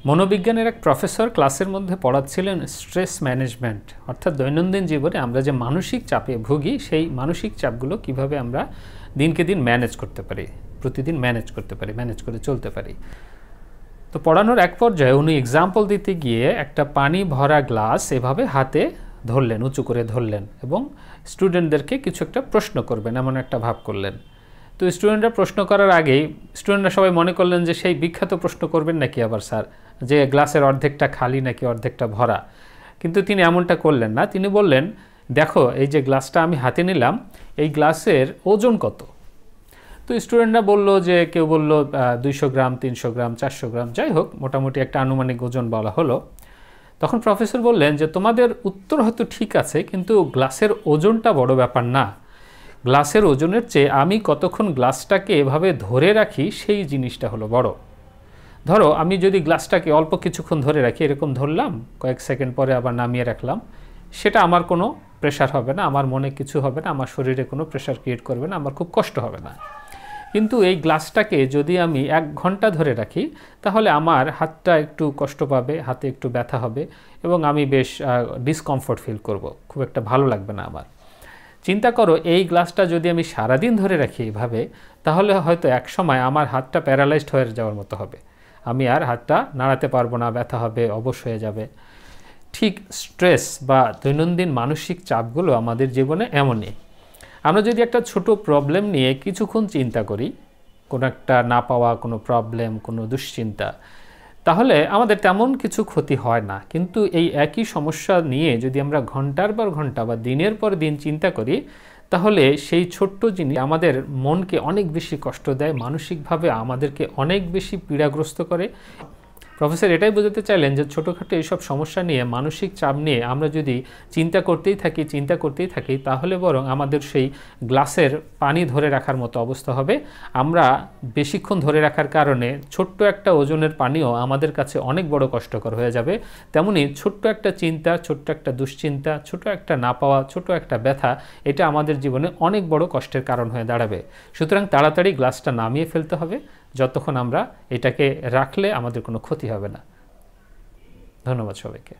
মনোবিজ্ঞানের এক প্রফেসর ক্লাসের মধ্যে পড়াচ্ছিলেন স্ট্রেস ম্যানেজমেন্ট, অর্থাৎ দৈনন্দিন জীবনে আমরা যে মানসিক চাপে ভুগি সেই মানসিক চাপগুলো কিভাবে আমরা দিনকে দিন ম্যানেজ করতে পারি, প্রতিদিন ম্যানেজ করতে পারি, ম্যানেজ করে চলতে পারি। তো পড়ানোর এক পর্যায়ে উনি এক্সাম্পল দিতে গিয়ে একটা পানি ভরা গ্লাস এভাবে হাতে ধরলেন, উঁচু করে ধরলেন এবং স্টুডেন্টদেরকে কিছু একটা প্রশ্ন করবেন এমন একটা ভাব করলেন। তো স্টুডেন্টরা প্রশ্ন করার আগেই স্টুডেন্টরা সবাই মনে করলেন যে সেই বিখ্যাত প্রশ্ন করবেন নাকি আবার স্যার, যে গ্লাসের অর্ধেকটা খালি নাকি অর্ধেকটা ভরা। কিন্তু তিনি এমনটা করলেন না। তিনি বললেন, দেখো এই যে গ্লাসটা আমি হাতে নিলাম, এই গ্লাসের ওজন কত? তো স্টুডেন্টরা বলল যে, কেউ বলল 200 গ্রাম, 300 গ্রাম, 400 গ্রাম, যাই হোক মোটামুটি একটা আনুমানিক ওজন বলা হলো। তখন প্রফেসর বললেন যে তোমাদের উত্তর হয়তো ঠিক আছে, কিন্তু গ্লাসের ওজনটা বড় ব্যাপার না। গ্লাসের ওজনের চেয়ে আমি কতক্ষণ গ্লাসটাকে এভাবে ধরে রাখি সেই জিনিসটা হলো বড়। ধরো আমি যদি গ্লাসটাকে অল্প কিছুক্ষণ ধরে রাখি, এরকম ধরলাম, কয়েক সেকেন্ড পরে আবার নামিয়ে রাখলাম, সেটা আমার কোনো প্রেশার হবে না, আমার মনে কিছু হবে না, আমার শরীরে কোনো প্রেশার ক্রিয়েট করবে না, আমার খুব কষ্ট হবে না। কিন্তু এই গ্লাসটাকে যদি আমি 1 ঘন্টা ধরে রাখি, তাহলে আমার হাতটা একটু কষ্ট পাবে, হাতে একটু ব্যথা হবে এবং আমি বেশ ডিসকমফোর্ট ফিল করব, খুব একটা ভালো লাগবে না আমার। চিন্তা করো, এই গ্লাসটা যদি আমি সারাদিন ধরে রাখি এইভাবে, তাহলে হয়তো এক সময় আমার হাতটা প্যারালাইজড হয়ে যাওয়ার মতো হবে, আমি আর হাতটা নাড়াতে পারবো না, ব্যথা হবে, অবশ হয়ে যাবে। ঠিক স্ট্রেস বা দৈনন্দিন মানসিক চাপগুলো আমাদের জীবনে এমনই। আমরা যদি একটা ছোট প্রবলেম নিয়ে কিছুক্ষণ চিন্তা করি, কোনো একটা না পাওয়া কোনো প্রবলেম, কোনো দুশ্চিন্তা, তাহলে আমাদের তেমন কিছু ক্ষতি হয় না। কিন্তু এই একই সমস্যা নিয়ে যদি আমরা ঘন্টার পর ঘন্টা বা দিনের পর দিন চিন্তা করি, তাহলে সেই ছোট্ট জিনিস আমাদের মনকে অনেক বেশি কষ্ট দেয়, মানসিকভাবে আমাদেরকে অনেক বেশি পীড়াগ্রস্ত করে। প্রফেসর এটাই বোঝাতে চাইলেন যে ছোটোখাটো এইসব সমস্যা নিয়ে, মানসিক চাপ নিয়ে আমরা যদি চিন্তা করতেই থাকি, তাহলে বরং আমাদের সেই গ্লাসের পানি ধরে রাখার মতো অবস্থা হবে। আমরা বেশিক্ষণ ধরে রাখার কারণে ছোট্ট একটা ওজনের পানিও আমাদের কাছে অনেক বড় কষ্টকর হয়ে যাবে। তেমনি ছোট্ট একটা চিন্তা, ছোট্ট একটা দুশ্চিন্তা, ছোট একটা না পাওয়া, ছোট একটা ব্যথা, এটা আমাদের জীবনে অনেক বড় কষ্টের কারণ হয়ে দাঁড়াবে। সুতরাং তাড়াতাড়ি গ্লাসটা নামিয়ে ফেলতে হবে, যতক্ষণ আমরা এটাকে রাখলে আমাদের কোনো ক্ষতি হবে না। ধন্যবাদ সবাইকে।